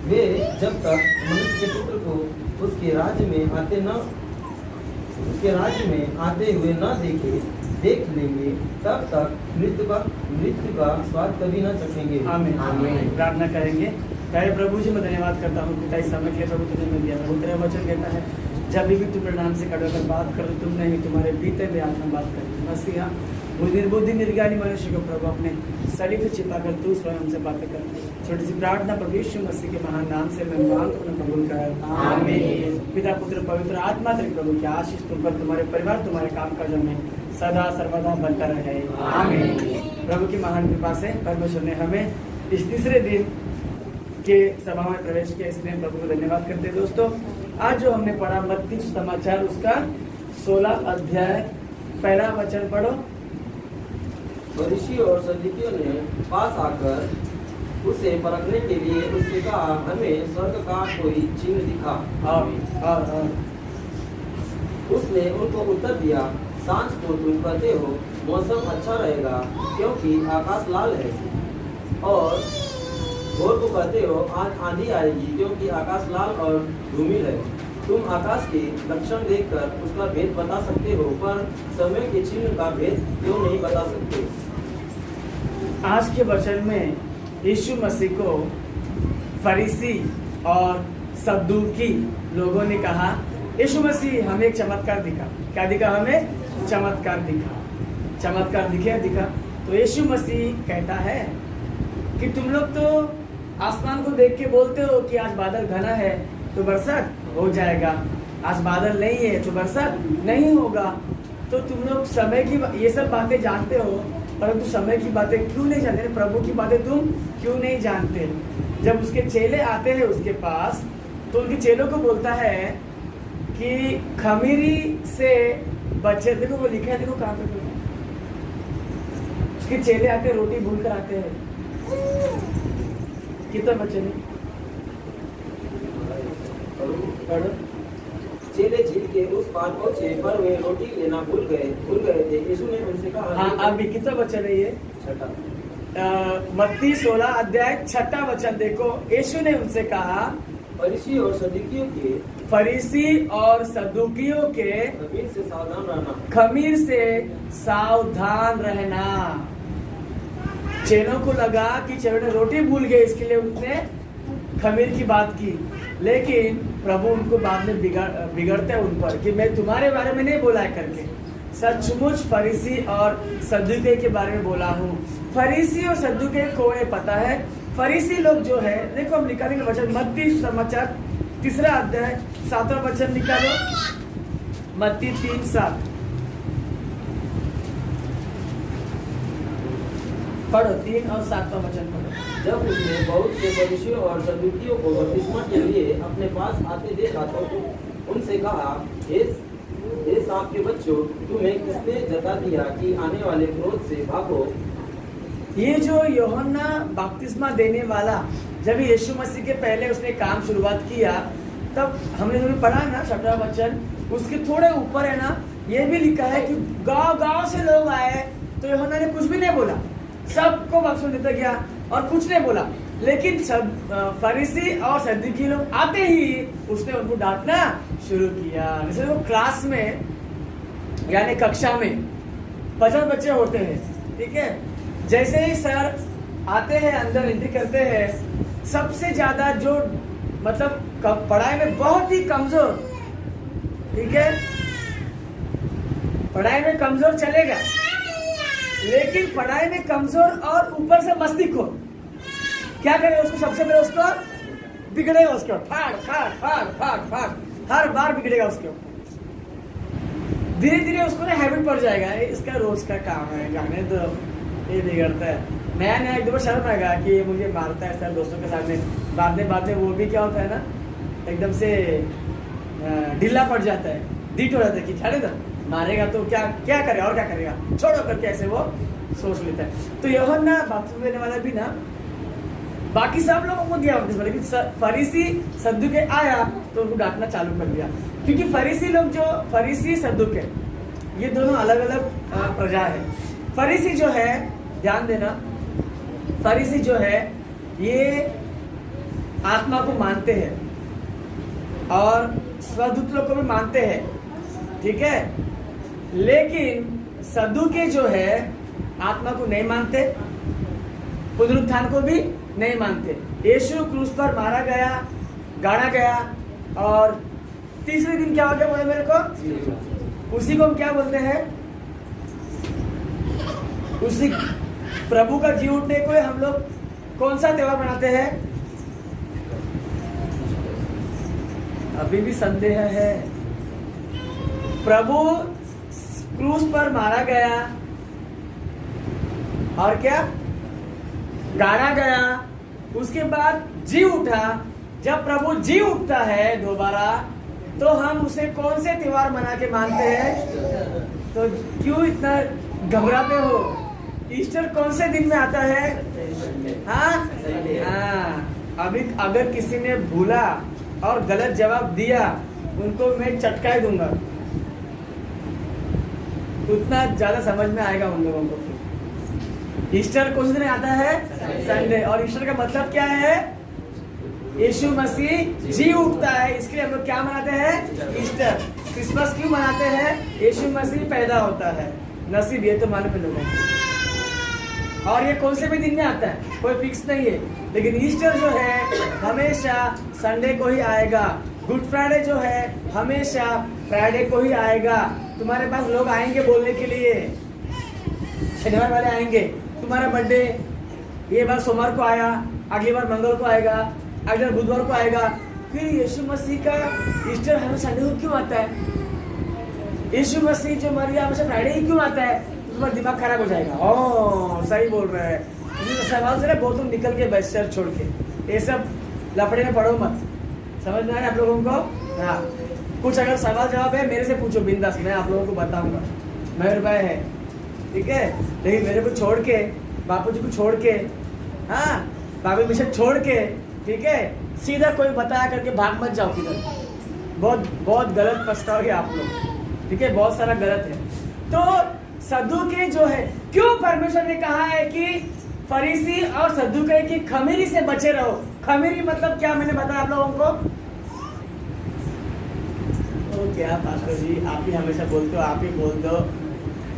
वे जब तक मनुष्य के पुत्र को उसके राज्य में आते हुए न देख लेंगे, तब तक मृत्यु का स्वाद कभी न चखेंगे। आमीन आमीन। प्रार्थना करेंगे। प्यारे प्रभु जी, मैं धन्यवाद करता हूँ कि इस समय के लिए प्रभु तुझे मिल दिया। प्रभु तेरा वचन कहता है, जब भी तू प्रणाम से खड़े होकर बात कर, तुम नहीं तुम्हारे बीते हुए आत्मा बात कर। मसीहा निर्बुद्धि निर्ज्ञानी मनुष्य को प्रभु अपने शरीर से छिपा कर तू स्वयं हमसे बातें कर। छोटी सी प्रार्थना प्रभु यीशु मसीह के महान नाम से मैं मांग कबूल कर। आमीन। पिता पुत्र पवित्र आत्मा तेरे प्रभु की आशीष तुम पर, तुम्हारे परिवार, तुम्हारे काम काजों में सदा सर्वदा बनता रहे। आमीन। प्रभु की महान कृपा से परमेश्वर ने हमें इस तीसरे दिन के सभा में प्रवेश किया, इसलिए प्रभु को धन्यवाद करते हैं। दोस्तों, आज जो हमने पढ़ा मत्ती समाचार उसका 16 अध्याय पहला वचन पढ़ो। फरीसी और सदूकियों ने पास आकर उसे परखने के लिए उससे कहा, हमें स्वर्ग का कोई चिन्ह दिखा। उसने उनको उत्तर दिया, सांझ को तुम कहते हो मौसम अच्छा रहेगा क्योंकि आकाश लाल है, और भोर को कहते हो आज आंधी आएगी क्योंकि आकाश लाल और धूमिल है। तुम आकाश के लक्षण देखकर उसका भेद बता सकते हो, पर समय के चिन्ह का भेद क्यों नहीं बता सकते। आज के वचन में यीशु मसीह को फरीसी और सद्दूकी लोगों ने कहा, यीशु मसीह हमें एक चमत्कार दिखा। क्या दिखा? हमें चमत्कार दिखा। चमत्कार दिखा। तो यीशु मसीह कहता है कि तुम लोग तो आसमान को देख के बोलते हो कि आज बादल घना है तो बरसात हो जाएगा, आज बादल नहीं है तो बरसात नहीं होगा। तो तुम लोग समय की ये सब बातें जानते हो, परंतु समय की बातें क्यों नहीं जानते? प्रभु की बातें तुम क्यों नहीं जानते? जब उसके चेले आते हैं उसके पास, तो उनके चेलों को बोलता है कि खमीरी से बचे। देखो वो लिखा है, देखो कहाँ पे उसके चेले आते, रोटी भूल कर आते हैं। कितना बच्चे ने पढ़ो। चेले झील के उस पार पहुंचे, पर वे रोटी लेना भूल गए थे। यीशु ने उनसे कहा, हाँ अभी कितना वचन है ये? 6 मत्ती 16 अध्याय 6 वचन देखो। यीशु ने उनसे कहा, फरीसी और सदूकियों के खमीर से सावधान रहना। चेलों को लगा कि चेलों ने रोटी भूल गए, इसके लिए उसने खमीर की बात की, लेकिन प्रभु उनको बाद में बिगड़ते हैं उन पर कि मैं तुम्हारे बारे में नहीं बोला है करके। सचमुच फरीसी और सद्दूकी के बारे में बोला हूँ। फरीसी और सद्दूकी को पता है। फरीसी लोग जो है, देखो हम निकालेंगे वचन, मत्ती समाचार 3 अध्याय 7वां वचन निकालो। मत्ती 3:7 पढ़ो। 3 और 7वां वचन पढ़ो। जब उसने बहुत से फरीसियों और सदूकियों को बपतिस्मा के लिए अपने पास आते देखा तो उनसे कहा, हे सांप के बच्चों, तुम्हें किसने जता दिया कि आने वाले क्रोध से भागो। ये जो यूहन्ना बपतिस्मा देने वाला, जब यीशु मसीह के पहले उसने काम शुरुआत किया, तब हमने जो पढ़ा ना 7वां वचन, उसके थोड़े ऊपर है ना, ये भी लिखा है कि गांव से लोग आए तो यूहन्ना ने कुछ भी नहीं बोला, सबको बख्शा देता गया और कुछ नहीं बोला। लेकिन फरीसी और सद्दूकी लोग आते ही उसने उनको डांटना शुरू किया। जैसे वो क्लास में यानी कक्षा में 50 बच्चे होते हैं, ठीक है, जैसे ही सर आते हैं अंदर एंट्री करते हैं, सबसे ज्यादा जो मतलब पढ़ाई में बहुत ही कमजोर, ठीक है, पढ़ाई में कमजोर चलेगा, लेकिन पढ़ाई में कमजोर और ऊपर से मस्ती को क्या करेगा, उसको सबसे पहले उसको बिगड़ेगा, उसके फाड़ हर बार बिगड़ेगा उसके ऊपर। धीरे धीरे उसको ना हैबिट पड़ जाएगा, इसका रोज का काम है, जाने तो ये बिगड़ता है। नया नया एक दो शर्म आएगा कि ये मुझे मारता है सर दोस्तों के सामने, बाद में वो भी क्या होता है ना, एकदम से ढीला पड़ जाता है, डीट हो जाता है कि छाड़े तो मारेगा तो क्या करेगा और क्या करेगा, छोड़ो करके ऐसे वो सोच लेता है। तो यूहन्ना बपतिस्मा देने वाला भी ना बाकी सब लोगों को दिया बपतिस्मा, लेकिन फरीसी सद्दूकी आया तो उनको डांटना चालू कर दिया, क्योंकि फरीसी सद्दूकी ये दोनों अलग अलग प्रजा है। फरीसी जो है, ध्यान देना, फरीसी जो है ये आत्मा को मानते हैं और स्वदूत लोग को भी मानते हैं, ठीक है। लेकिन सदुके जो है आत्मा को नहीं मानते, पुनरुत्थान को भी नहीं मानते। यीशु क्रूस पर मारा गया, गाड़ा गया और तीसरे दिन क्या हो गया बोले मेरे को? उसी को हम क्या बोलते हैं? उसी प्रभु का जी उठने को हम लोग कौन सा त्योहार मनाते हैं? अभी भी संदेह है। प्रभु क्रूस पर मारा गया और क्या गाड़ा गया, उसके बाद जी उठा। जब प्रभु जी उठता है दोबारा तो हम उसे कौन से त्योहार मना के मानते हैं? तो क्यों इतना घबराते हो? ईस्टर कौन से दिन में आता है? हाँ, अभी अगर किसी ने भूला और गलत जवाब दिया उनको मैं चटकाए दूंगा, उतना ज्यादा समझ में आएगा उन लोगों को। ईस्टर कौन से दिन आता है? संडे। और ईस्टर का मतलब क्या है? यीशु मसीह जी उठता है, इसके लिए हम लोग क्या मनाते हैं? ईस्टर। क्रिसमस क्यों मनाते हैं? यीशु मसीह पैदा होता है। नसीब ये तो मालूम है लोगों को। और ये कौन से भी दिन में आता है कोई फिक्स नहीं है, लेकिन ईस्टर जो है हमेशा संडे को ही आएगा। गुड फ्राइडे जो है हमेशा फ्राइडे को ही आएगा। तुम्हारे पास लोग आएंगे बोलने के लिए, शनिवार वाले आएंगे। तुम्हारा बर्थडे ये बार सोमवार को आया, अगली बार मंगल को आएगा, अगली बार बुधवार को आएगा। फिर यीशु मसीह का ईस्टर हमेशा संडे को क्यों आता है? यीशु मसीह जो मर गया हमेशा फ्राइडे ही क्यों आता है? तुम्हारा दिमाग खराब हो जाएगा। ओह सही बोल रहे हैं। सवाल से ना बहुत तुम निकल के बस शहर छोड़ के ये सब लफड़े में पढ़ो मत। समझ में आया आप लोगों को? हाँ, कुछ अगर सवाल जवाब है मेरे से पूछो बिंदास, मैं आप लोगों को बताऊंगा। मेहरबान है, ठीक है। लेकिन मेरे को छोड़ के, बापू जी को छोड़ के, हाँ बाबू मिशन छोड़ के, ठीक है, सीधा कोई बताया करके भाग मत जाओ किधर। बहुत बहुत गलत पछताओगे आप लोग, ठीक है। बहुत सारा गलत है। तो सदुके जो है, क्यों परमेश्वर ने कहा है कि फरीसी और सदुके की खमीरी से बचे रहो? खमीरी मतलब क्या मैंने बताया आप लोगों को? तो क्या पास्टर जी आप ही हमेशा बोलते हो, आप ही बोल दो।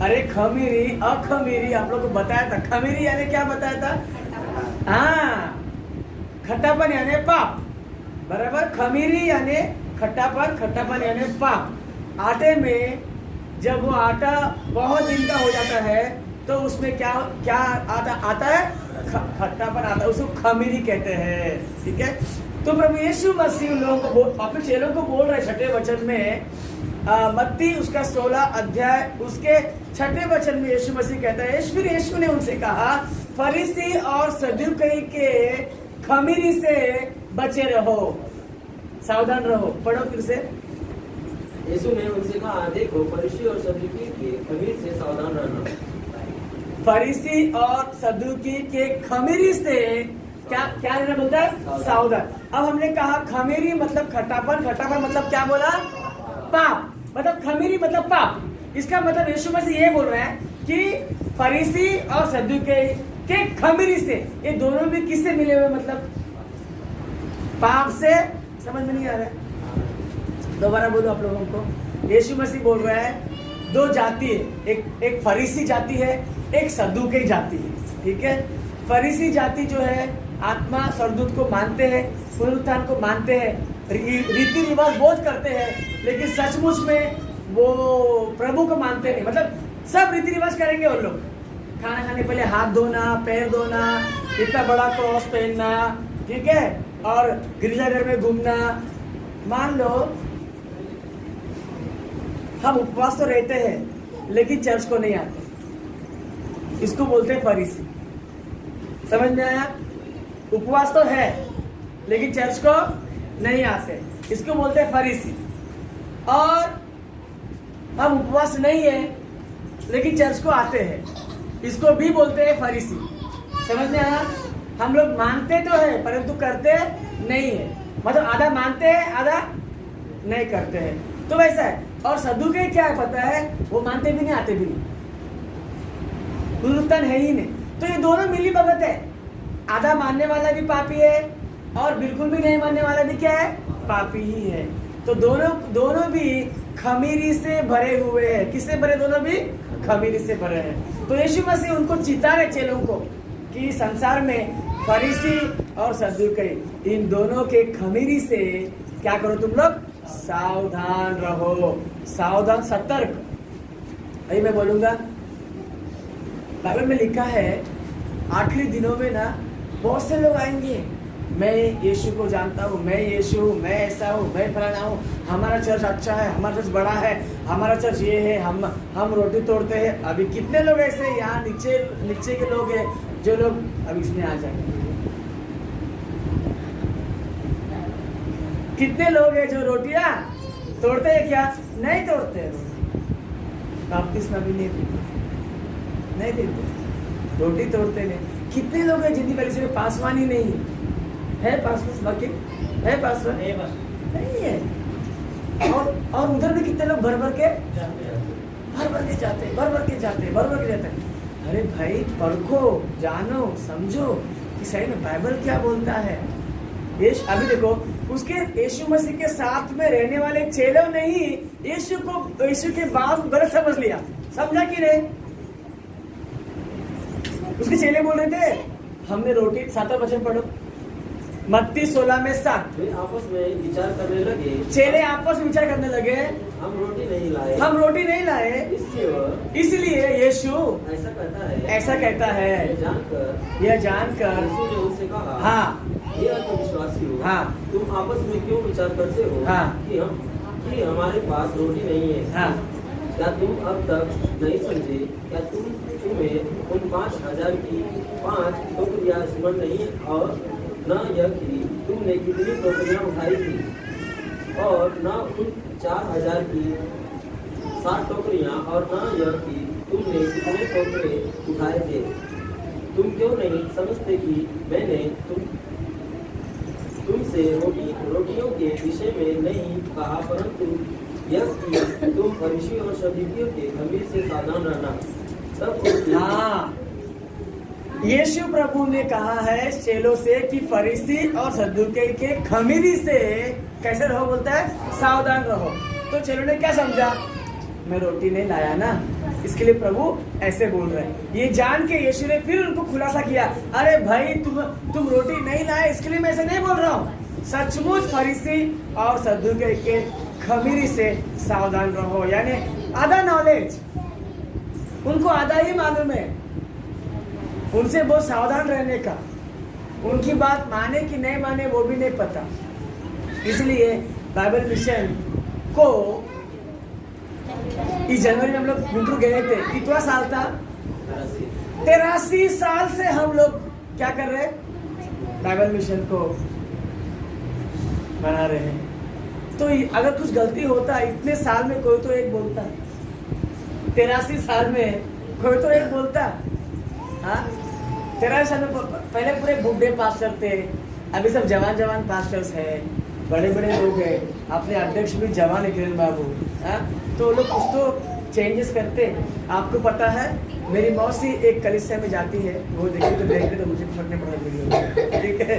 अरे खमीरी अखमीरी आप लोग को बताया था। खमीरी यानी क्या बताया था? हाँ, खट्टापन यानी पाप, बराबर। खमीरी यानी खट्टापन, खट्टापन यानी पाप। आटे में जब वो आटा बहुत दिन का हो जाता है तो उसमें क्या क्या आता है? खट्टापन आता है, उसको खमीरी कहते हैं, ठीक है। तो प्रभु यीशु मसीह लोगों को अपने चेलों को बोल रहे छठे वचन में, मत्ती उसका 16 अध्याय उसके छठे वचन में यीशु मसीह कहता है, फिर यीशु ने उनसे कहा फरीसी और सदुकई के खमीरी से बचे रहो, सावधान रहो। पढ़ो फिर से। यीशु ने उनसे कहा, देखो फरीसी और सदुकी के खमीर से सावधान रहना। फरीसी और सदुकी के खमीरी से क्या क्या रहना बोलता है? सावधान। अब हमने कहा खमीरी मतलब खट्टापन, खट्टापन मतलब क्या बोला? पाप। मतलब खमीरी मतलब पाप। इसका मतलब यीशु मसीह ये बोल रहे हैं कि फरीसी और सदुकी के खमीरी से, ये दोनों भी किससे मिले हुए? मतलब पाप से। समझ में नहीं आ रहा है? दोबारा बोलो आप लोगों को। यीशु मसीह बोल रहा है दो जाति है, एक फरीसी जाति है, एक सदुकी जाति है, ठीक है। फरीसी जाति जो है आत्मा स्वर्गदूत को मानते हैं, पुनरुत्थान को मानते हैं, रीति रिवाज बहुत करते हैं, लेकिन सचमुच में वो प्रभु को मानते नहीं। मतलब सब रीति रिवाज करेंगे वो लोग। खाना खाने पहले हाथ धोना, पैर धोना, इतना बड़ा क्रॉस पहनना, ठीक है, और गिरजाघर में घूमना। मान लो हम उपवास तो रहते हैं लेकिन चर्च को नहीं आते, इसको बोलते हैं फरीसी। समझ में आया? उपवास तो है लेकिन चर्च को नहीं आते, इसको बोलते हैं फरीसी। और हम उपवास नहीं है लेकिन चर्च को आते हैं, इसको भी बोलते हैं फरीसी। समझ में आया? हम लोग मानते तो है परंतु करते नहीं है। मतलब आधा मानते हैं आधा नहीं करते हैं, तो वैसा है। और सदुके क्या है पता है? वो मानते भी नहीं आते भी नहीं, पुनरुत्थान है ही नहीं। तो ये दोनों मिली भगत है। आधा मानने वाला भी पापी है और बिल्कुल भी नहीं मानने वाला भी क्या है? पापी ही है। तो दोनों भी खमीरी से भरे हुए हैं। किससे भरे? दोनों भी खमीरी से भरे हैं। तो यीशु मसीह उनको चिता रहे चेलों को कि संसार में फरीसी और सद्दुकई इन दोनों के खमीरी से क्या करो तुम लोग? सावधान रहो, सावधान, सतर्क। अभी मैं बोलूंगा, बाइबल में लिखा है आखिरी दिनों में ना बहुत से लोग आएंगे, मैं यीशु को जानता हूँ, मैं यीशु हूँ, मैं ऐसा हूँ, मैं फलाना हूँ, हमारा चर्च अच्छा है, हमारा चर्च बड़ा है, हमारा चर्च ये है, हम रोटी तोड़ते हैं। अभी कितने लोग ऐसे यहाँ नीचे के लोग हैं जो लोग अब इसमें आ जाएंगे। कितने लोग हैं जो रोटियां तोड़ते हैं? क्या नहीं तोड़ते हैं? बपतिस्मा भी नहीं देते, रोटी तोड़ते नहीं। कितने लोग हैं जिनकी कलीसिया में पासवान ही नहीं है? पासवान बाकी है? पासवान नहीं है। और उधर भी कितने लोग भर भर के जाते। अरे भाई परखो, जानो, समझो कि सही में बाइबल क्या बोलता है। अभी देखो, उसके यीशु मसीह के साथ में रहने वाले चेलों ने ही यीशु के बात को गलत समझ लिया। समझा कि नहीं? उसके चेले बोल रहे थे हमने रोटी, 7वां वचन पढ़ो, मत्ती 16 में 7। वे आपस में विचार करने लगे, चेले आपस में विचार करने लगे, हम रोटी नहीं लाए, इसलिए यीशु ऐसा कहता है। यह जानकर यीशु ने उनसे कहा, हाँ, ये अविश्वासियों, हाँ, तुम आपस में क्यों विचार करते हो हाँ, कि हमारे पास रोटी नहीं है? हाँ, क्या तुम अब तक नहीं समझे? क्या तुम्हें उन 5,000 की 5 टोकरियां स्मरण नहीं? और न यह कि तुमने कितनी टोकरियां उठाई थी, और न उन 4,000 की 7 टोकरियां, और न यह कि तुमने कितने टोकरे उठाए थे? तुम क्यों नहीं समझते कि मैंने तुमसे रोटियों के विषय में नहीं कहा, परंतु यह कि तुम फरीसी और सदूकियों के खमीर से सावधान रहना। तब हाँ, यीशु प्रभु ने कहा है चेलों से कि फरीसी और सद्दुकई के खमीरी से कैसे रहो? बोलता है सावधान रहो। तो चेलों ने क्या समझा? मैं रोटी नहीं लाया ना, इसके लिए प्रभु ऐसे बोल रहे हैं। ये जान के यीशु ने फिर उनको खुलासा किया, अरे भाई तुम रोटी नहीं लाए, इसके लिए मैं ऐसे नहीं बोल रहा हूँ। सचमुच फरीसी और सद्दुकई के खमीरी से सावधान रहो। यानी आधा नॉलेज उनको आधा ही मालूम है, उनसे बहुत सावधान रहने का, उनकी बात माने कि नहीं माने वो भी नहीं पता। इसलिए बाइबल मिशन को इस जनवरी में हम लोग गुंटूर गए थे। कितना साल था? 83 साल से हम लोग क्या कर रहे हैं? बाइबल मिशन को बना रहे हैं। तो अगर कुछ गलती होता, इतने साल में कोई तो एक बोलता, 83 साल में कोई तो एक बोलता। हाँ, 13 साल में पहले पूरे बुढ़े पास्टर थे, अभी सब जवान पास्टर्स है, बड़े लोग हैं। अपने अध्यक्ष भी जवान है, किरण बाबू। हाँ, तो लोग कुछ तो चेंजेस करते। आपको पता है मेरी मौसी एक कलीसिया में जाती है, वो देखते तो मुझे फर्क नहीं पड़ा वीडियो, ठीक है।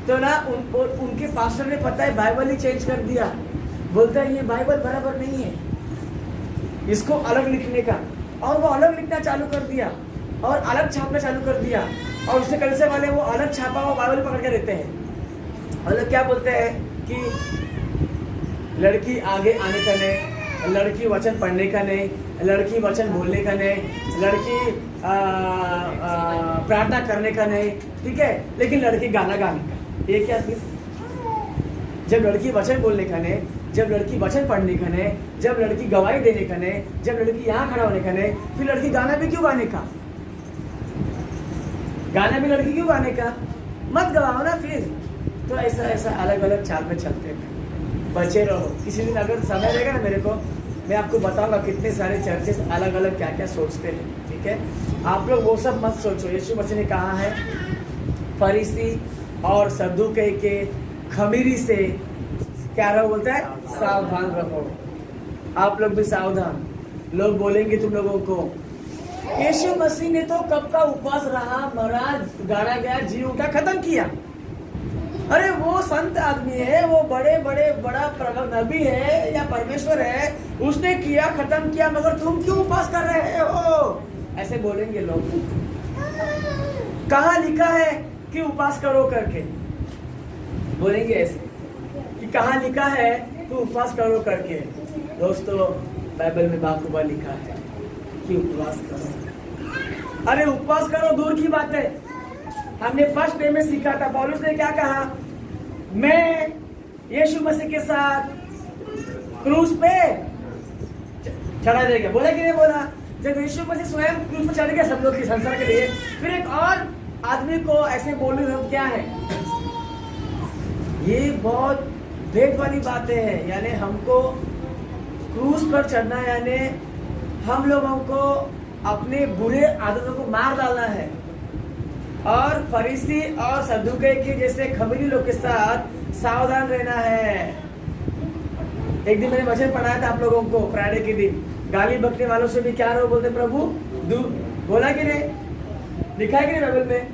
तो ना उनके पास्टर ने पता है बाइबल ही चेंज कर दिया। बोलता है ये बाइबल बराबर नहीं है, इसको अलग लिखने का। और वो अलग लिखना चालू कर दिया और अलग छापना चालू कर दिया। और उससे कलीसिया वाले वो अलग छापा हुआ बाइबल पकड़ के देते हैं। और लोग क्या बोलते हैं कि लड़की आगे आने का नहीं, लड़की वचन पढ़ने का नहीं, लड़की वचन बोलने का नहीं, लड़की प्रार्थना करने का नहीं, ठीक है, लेकिन लड़की गाना गाने का। ये क्या फिर? जब लड़की वचन बोलने का नहीं, जब लड़की वचन पढ़ने का नहीं, जब लड़की गवाही देने का नहीं, जब लड़की यहाँ खड़ा होने का नहीं, फिर लड़की गाना भी क्यों गाने का? गाना भी लड़की क्यों गाने का? मत गवाओ ना फिर। तो ऐसा अलग अलग चाल में चलते हैं। बचे रहो। किसी दिन अगर समय रहेगा ना मेरे को, मैं आपको बताऊंगा कितने सारे चर्चेस अलग अलग क्या क्या सोचते हैं, ठीक है। आप लोग वो सब मत सोचो। यीशु मसीह ने कहा है फरीसी और सद्दुकई के खमीरी से क्या रहो? बोलता है सावधान रहो। आप लोग भी सावधान। लोग बोलेंगे तुम लोगों को यीशु मसीह ने तो कब का उपवास रहा, मरा, गाड़ा गया, जी उठा, खत्म किया। अरे वो संत आदमी है, वो बड़े बड़े बड़ा प्रवक्ता नबी है या परमेश्वर है, उसने किया खत्म किया, मगर तुम क्यों उपवास कर रहे हो? ऐसे बोलेंगे लोग। कहाँ लिखा है कि उपवास करो करके? बोलेंगे ऐसे कि कहाँ लिखा है कि उपवास करो करके? दोस्तों, बाइबल में बाखूबा लिखा है कि उपवास करो। अरे उपवास करो दूर की बात है, हमने फर्स्ट डे में सीखा था, पौलुस ने क्या कहा? मैं यीशु मसीह के साथ क्रूस पे चढ़ा देगा, बोला कि नहीं बोला? जब यीशु मसीह स्वयं क्रूस पे चढ़ गया सब लोग के संसार के लिए, फिर एक और आदमी को ऐसे बोलने हम क्या है? ये बहुत भेद वाली बातें हैं। यानी हमको क्रूस पर चढ़ना, यानी हम लोगों को अपने बुरे आदतों को मार डालना है और फरीसी और सदुके के जैसे खमीरी लोग के साथ सावधान रहना है। एक दिन मैंने वचन पढ़ाया था आप लोगों को, फ्राइडे के दिन, गाली बकने वालों से भी क्या रहो बोलते प्रभु? दूर। बोला कि नहीं? लिखा है कि नहीं बाइबल में?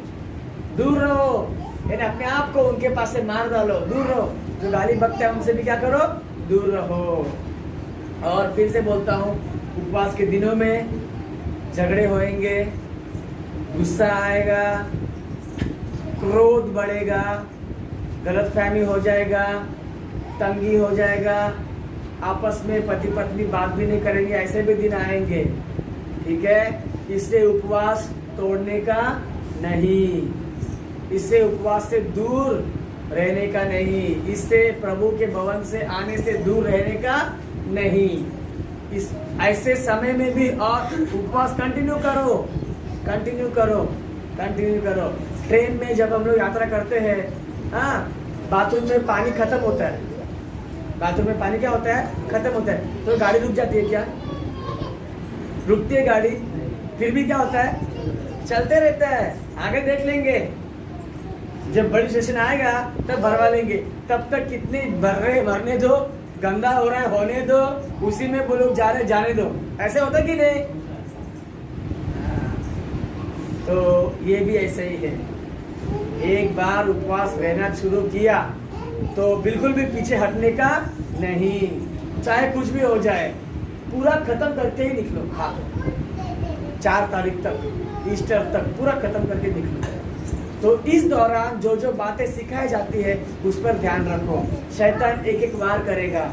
दूर रहो, यानी अपने आप को उनके पास से मार डालो, दूर रहो। जो गाली बकते हैं उनसे भी क्या करो? दूर रहो। और फिर से बोलता हूँ, उपवास के दिनों में झगड़े होंगे, गुस्सा आएगा, क्रोध बढ़ेगा, गलतफहमी हो जाएगा, तंगी हो जाएगा, आपस में पति पत्नी बात भी नहीं करेंगे, ऐसे भी दिन आएंगे। ठीक है, इससे उपवास तोड़ने का नहीं, इससे उपवास से दूर रहने का नहीं, इससे प्रभु के भवन से आने से दूर रहने का नहीं। इस ऐसे समय में भी और उपवास कंटिन्यू करो, कंटिन्यू करो, कंटिन्यू करो। ट्रेन में जब हम लोग यात्रा करते हैं, हाँ, बाथरूम में पानी खत्म होता है, बाथरूम में पानी क्या होता है? खत्म होता है, तो गाड़ी रुक जाती है क्या? रुकती है गाड़ी, फिर भी क्या होता है? चलते रहता है, आगे देख लेंगे, जब बड़ी स्टेशन आएगा तब भरवा लेंगे, तब तक कितने भर रहे भरने दो, गंदा हो रहा है होने दो, उसी में वो लोग जा रहे जाने दो। ऐसे होता कि नहीं? तो ये भी ऐसे ही है। एक बार उपवास रहना शुरू किया तो बिल्कुल भी पीछे हटने का नहीं, चाहे कुछ भी हो जाए, पूरा खत्म करके ही निकलो। हाँ, 4 तारीख तक, ईस्टर तक पूरा खत्म करके निकलो। तो इस दौरान जो जो बातें सिखाई जाती है उस पर ध्यान रखो। शैतान एक एक वार करेगा,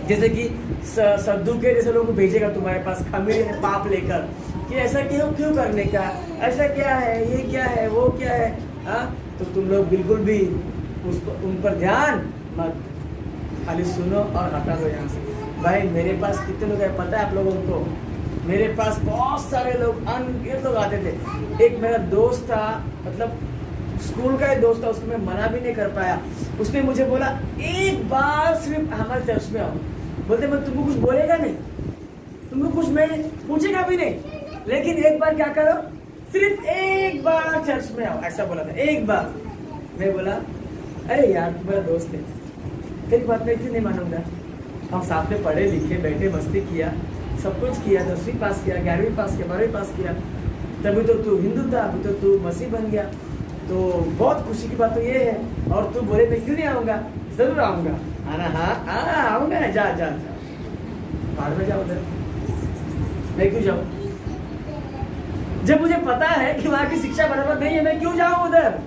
जैसे कि सद्दू के जैसे लोग भेजेगा तुम्हारे पास खमीर पाप लेकर कि ऐसा क्यों करने का, ऐसा क्या है, ये क्या है, वो क्या है। हाँ, तो तुम लोग बिल्कुल भी उन पर ध्यान मत, खाली सुनो और हटा दो यहाँ से। भाई मेरे पास कितने लोग हैं पता है आप लोगों को? मेरे पास बहुत सारे लोग, अनगिनत लोग आते थे। एक मेरा दोस्त था, मतलब स्कूल का ही दोस्त था, उसको मैं मना भी नहीं कर पाया। उसने मुझे बोला एक बार सिर्फ हमारे चर्च में आओ। बोलते मैं तुमको कुछ बोलेगा नहीं, तुमको कुछ मैं पूछेगा भी नहीं, लेकिन एक बार क्या करो, सिर्फ एक बार चर्च में आओ, ऐसा बोला था। एक बार मैं बोला अरे यार तू मेरा दोस्त है, तेरी बात मैं क्यों नहीं मानूंगा? हम साथ में पढ़े लिखे, बैठे, मस्ती किया, सब कुछ किया, 10वीं पास किया, 11वीं पास किया, 12वीं पास किया, तभी तो तू हिंदू था, अभी तो तू मसीह बन गया। तो बहुत खुशी की बात तो ये है। और तू बोले मैं क्यों नहीं आऊँगा? जरूर आऊँगा। आना? हाँ आऊँगा। जा जा जा, बाहर में जाओ उधर, मैं क्यों जाऊँ? जब मुझे पता है कि वहाँ की शिक्षा बराबर नहीं है, मैं क्यों जाऊँ उधर?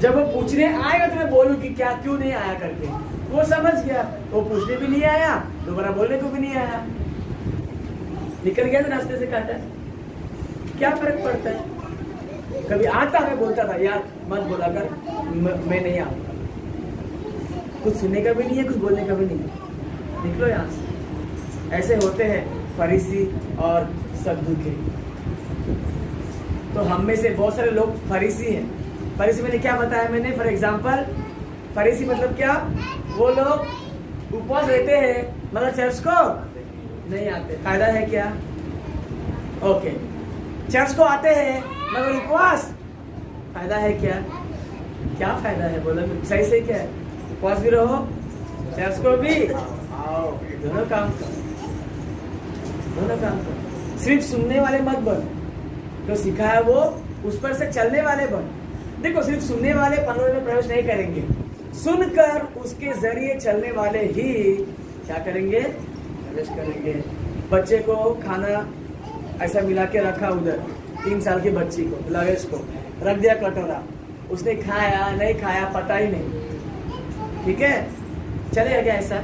जब वो पूछने आएगा तो मैं बोलूँ कि क्या क्यों नहीं आया करके। वो समझ गया, वो पूछने भी नहीं आया, दोबारा बोलने को भी नहीं आया, निकल गया तो रास्ते से काटा। क्या फर्क पड़ता है? कभी आता मैं बोलता था यार मत बोला कर, मैं नहीं आऊंगा। कुछ सुनने का भी नहीं है, कुछ बोलने का भी नहीं है, निकलो यहाँ से। ऐसे होते हैं फरीसी और सद्दूके। तो हम में से बहुत सारे लोग फरीसी हैं। फरीसी मैंने क्या बताया? मैंने फॉर एग्जाम्पल, फरीसी मतलब क्या? वो लोग उपवास रहते हैं मगर चर्च को नहीं आते। फायदा है क्या? ओके, चर्च को आते हैं मगर उपवास, फायदा है क्या? क्या फायदा है बोलो? सही से क्या है? उपवास भी रहो, चर्च को भी आओ, दोनों काम करो, दोनों काम करो। सिर्फ सुनने वाले मत बन, जो सिखाया वो उस पर से चलने वाले बन। देखो सिर्फ सुनने वाले परलोक में प्रवेश नहीं करेंगे, सुनकर उसके जरिए चलने वाले ही क्या करेंगे, प्रवेश करेंगे। बच्चे को खाना ऐसा मिला के रखा उधर, 3 साल की बच्ची को लवेश को रख दिया कटोरा, उसने खाया नहीं खाया पता ही नहीं, ठीक है, चलेगा क्या ऐसा,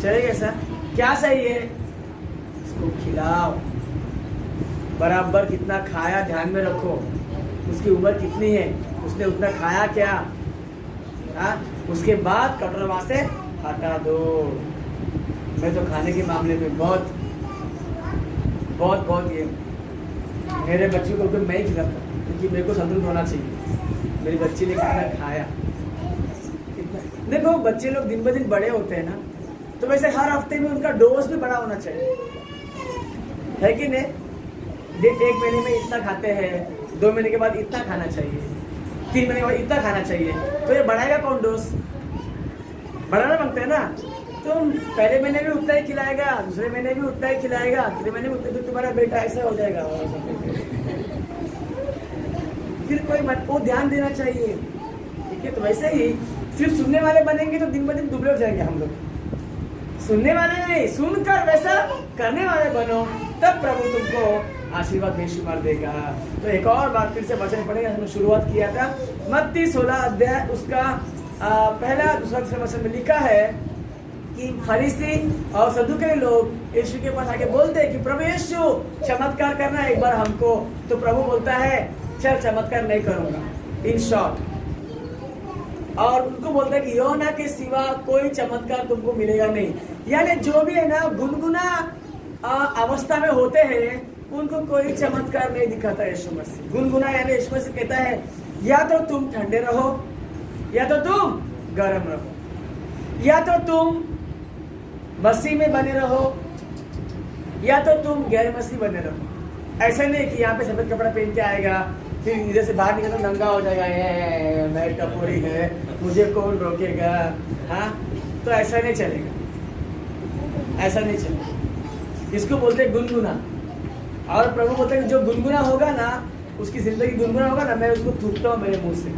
चलेगा ऐसा? क्या सही है, उसको खिलाओ, बराबर कितना खाया ध्यान में रखो, उसकी उम्र कितनी है, उसने उतना खाया क्या, हाँ? उसके बाद कटोरा वहां से हटा दो। मैं तो खाने के मामले में बहुत ये मेरे बच्चों को तो मैं ही खिलाता, क्योंकि मेरे को संतुलित होना चाहिए। मेरी बच्ची ने खाना खाया। देखो बच्चे लोग दिन ब दिन बड़े होते हैं ना, तो वैसे हर हफ्ते में उनका डोज भी बड़ा होना चाहिए, है कि नहीं? 1 महीने में इतना खाते हैं, 2 महीने के बाद इतना खाना चाहिए, 3 महीने के बाद इतना खाना चाहिए, तो ये बढ़ाएगा कौन डोज? बढ़ाना मांगते हैं ना, तो पहले महीने भी उतना ही खिलाएगा, दूसरे महीने भी उतना ही खिलाएगा, तीसरे महीने भी उतना, तो तुम्हारा बेटा ऐसा हो जाएगा। फिर कोई मत, वो ध्यान देना चाहिए, ठीक है? तो वैसे ही सिर्फ सुनने वाले बनेंगे तो दिन ब दिन दुबले हो जाएंगे हम लोग। सुनने वाले नहीं, सुनकर वैसा करने वाले बनो, तब प्रभु तुमको आशीर्वाद बेशुमार देगा। तो एक और बात फिर से वचन पढ़ेगा, हमने शुरुआत किया था मत्ती 16 अध्याय उसका पहला दूसरा तीसरा वचन में लिखा है कि फरीसी और सदुके लोग यीशु के पास आके बोलते हैं कि प्रभु यीशु चमत्कार करना एक बार हमको, तो प्रभु बोलता है चल चमत्कार नहीं करूंगा, इन शॉर्ट, और उनको बोलता है कि योना के सिवा कोई चमत्कार तुमको मिलेगा नहीं। यानी जो भी है ना गुनगुना अवस्था में होते हैं उनको कोई चमत्कार नहीं दिखाता यीशु मसीह। गुनगुना यानी यीशु मसीह कहता है या तो तुम ठंडे रहो, या तो तुम गर्म रहो, या तो तुम मसीह में बने रहो, या तो तुम गैर मसीह बने रहो। ऐसा नहीं कि यहाँ पे सफेद कपड़ा पहन के आएगा, फिर इधर से बाहर निकल तो नंगा हो जाएगा, मैं टपोरी है, मुझे कौन रोकेगा, हाँ? तो ऐसा नहीं चलेगा, ऐसा नहीं चलेगा। इसको बोलते हैं गुनगुना। और प्रभु बोलते हैं कि जो गुनगुना होगा ना, उसकी जिंदगी गुनगुना होगा ना, मैं उसको थूकता हूँ मेरे मुंह से,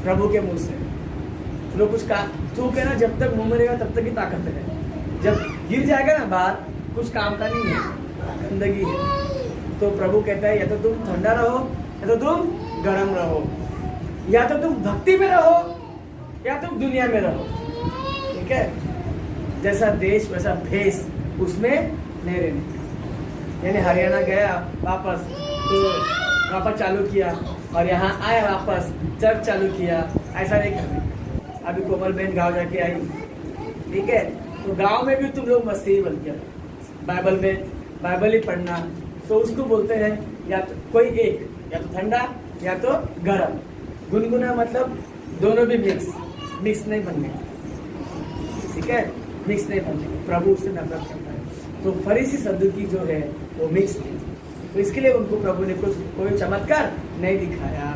प्रभु के मुंह से। लोग कुछ का थूके ना, जब तक मुंह में रहेगा तब तक ही ताकत है, जब गिर जाएगा ना बाहर कुछ काम का नहीं है, गंदगी है। तो प्रभु कहता है या तो तुम ठंडा रहो, या तो तुम गर्म रहो, या तो तुम भक्ति में रहो, या तुम दुनिया में रहो, ठीक है? जैसा देश वैसा भेष, उसमें नहीं रहने। यानी हरियाणा गया वापस तो वापस चालू किया, और यहाँ आए वापस चर्च चालू किया, ऐसा नहीं करना। अभी कोमल बहन गाँव जाके आई, ठीक है? तो गांव में भी तुम लोग मसीही बन गया, बाइबल ही पढ़ना। तो उसको बोलते हैं या तो कोई एक, या तो ठंडा या तो गर्म। गुनगुना मतलब दोनों भी मिक्स नहीं बनने, ठीक है? मिक्स नहीं बनने, प्रभु उससे नफरत करता है। तो फरीसी सदुकी जो है वो मिक्स थी, तो इसके लिए उनको प्रभु ने कोई चमत्कार नहीं दिखाया।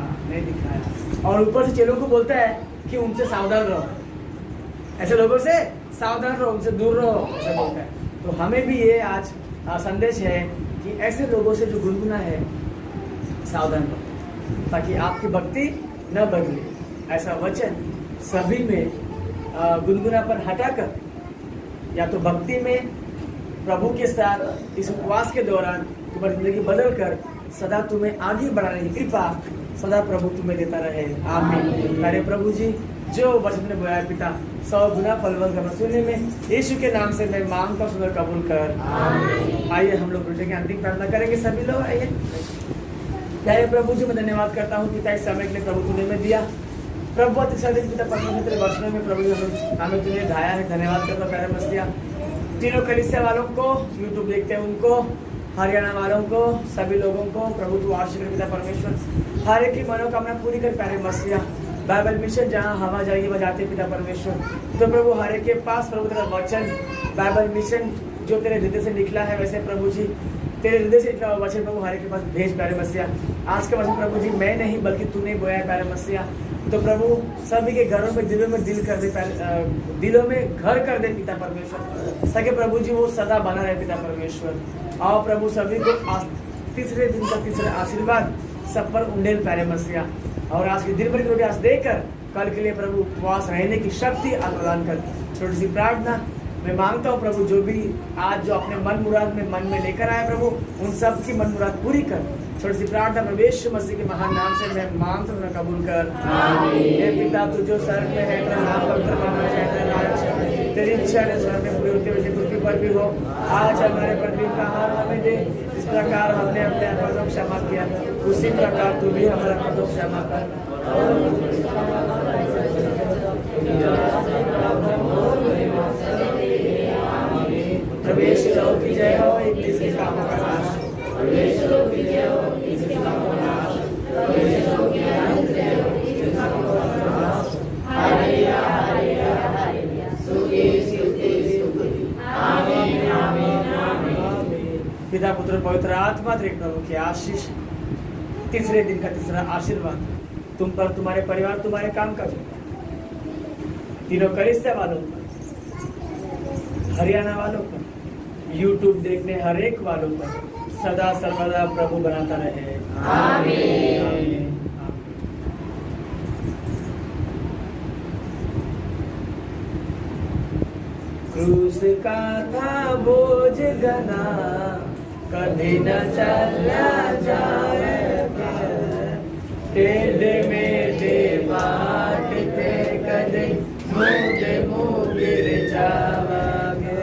और ऊपर से चेलों को बोलता है कि उनसे सावधान रहो, ऐसे लोगों से सावधान रहो, उनसे दूर रहो, ऐसा बोलता है। तो हमें भी ये आज संदेश है कि ऐसे लोगों से जो गुनगुना है सावधान रहो, ताकि आपकी भक्ति न बदले। ऐसा वचन सभी में गुनगुनापन हटाकर या तो भक्ति में प्रभु के साथ इस उपवास के दौरान तुम्हारी जिंदगी बदल कर सदा तुम्हें आगे बढ़ाने की कृपा सदा प्रभु तुम्हें देता रहे, आमीन। प्यारे प्रभु जी, जो वचन ने बोया पिता 100 गुना फलवंत करना सुनने में, यीशु के नाम से मैं मांगता सुंदर कबूल कर, आमीन। आइए हम लोग रोटे की अंतिम प्रार्थना करेंगे, सभी लोग आइए। प्यारे प्रभु जी, मैं धन्यवाद करता हूँ पिता इस समय के लिए प्रभु तूने में दिया। प्रभु अतिशय पिता परमेश्वर तेरे वचनों में प्रभु हमें तूने ढाया है, धन्यवाद करता प्यारे मसीहा। तीनों कलीसिया वालों को, यूट्यूब देखते हैं उनको, हरियाणा वालों को, सभी लोगों को प्रभु तू आशीर्वाद पिता परमेश्वर, हर एक की मनोकामना पूरी कर प्यारे मसीहा। बाइबल मिशन जहाँ हवा जाएगी बजाते पिता परमेश्वर, तो प्रभु हर एक के पास प्रभु तेरा वचन बाइबल मिशन जो तेरे हृदय से निकला है, वैसे प्रभु जी तेरे हृदय से निकला वचन प्रभु हर एक के पास भेज प्यारे मसीहा। आज का वचन प्रभु जी मैं नहीं बल्कि तूने बोया है प्यारे मसीहा। तो प्रभु सभी के घरों में दिलों में दिल कर दे, दिलों में घर कर दे पिता परमेश्वर, ताकि प्रभु जी वो सदा बना रहे पिता परमेश्वर। और प्रभु सभी को तीसरे दिन का तीसरा आशीर्वाद सब पर उंडेल प्यारे मसीहा। और आज के दिन भर की रोटी आज देकर कल के लिए प्रभु उपवास रहने की शक्ति आप प्रदान कर। छोटी सी प्रार्थना मैं मांगता हूँ प्रभु, जो भी आज जो अपने मन मुराद में मन में लेकर आए प्रभु, उन सब की मन मुराद पूरी कर। छोटी सी प्रार्थना प्रभु यीशु मसीह के महान नाम से मैं मांगता हूँ, कबूल कर। हे पिता तू जो स्वर्ग में है, तेरा नाम पवित्र माना जाए, तेरा राज्य, तेरी इच्छा है स्वर्ग में पूरी होती है पृथ्वी पर भी हो। आज हमारे प्रतिदिन का आहार हमें दे, इस प्रकार हमने अपने अपराधों को क्षमा किया, उसी प्रकार तू भी हमारा अपराधों को क्षमा कर। प्रवेश की जय हो, इब्लीस के कामों का नाश। प्रवेश की जय हो, इब्लीस के कामों का नाश। प्रवेश की जय हो, इब्लीस के कामों का नाश। हालेलुया हालेलुया हालेलुया, स्तुति स्तुति स्तुति। आमीन आमीन आमीन। पिता पुत्र पवित्र आत्मा त्रिएक प्रभु की आशीष, तीसरे दिन का तीसरा आशीर्वाद तुम पर, तुम्हारे परिवार, तुम्हारे काम काज, तीनों कलीसिया वालों पर, हरियाणा वालों पर, यूट्यूब देखने हर एक वालों पर सदा सर्वदा प्रभु बनाता रहे। आमीन आमीन। क्रूस का था बोझ घना, कभी न चला जाएगा, टेढ़े मेढ़े बाट थे कदे, मुँह गिर जावागे।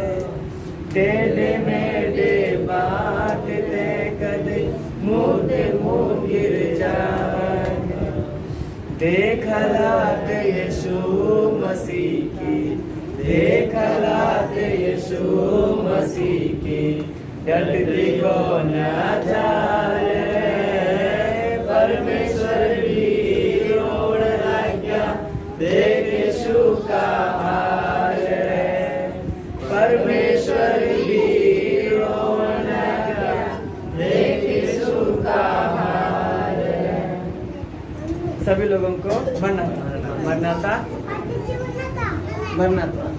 टेढ़े मेढ़े बाट थे कदे, मुँह गिर जावागे। देखलात यीशु मसीह की, देखलात यीशु मसीह की, डरती को न जाए, परमेश्वर भी रोड़ आज्ञा, देख यीशु का हाल है। परमेश्वर भी रोड़ आज्ञा, देख यीशु का हाल है। सभी लोगों को मरनाता मरनाता मरनाता।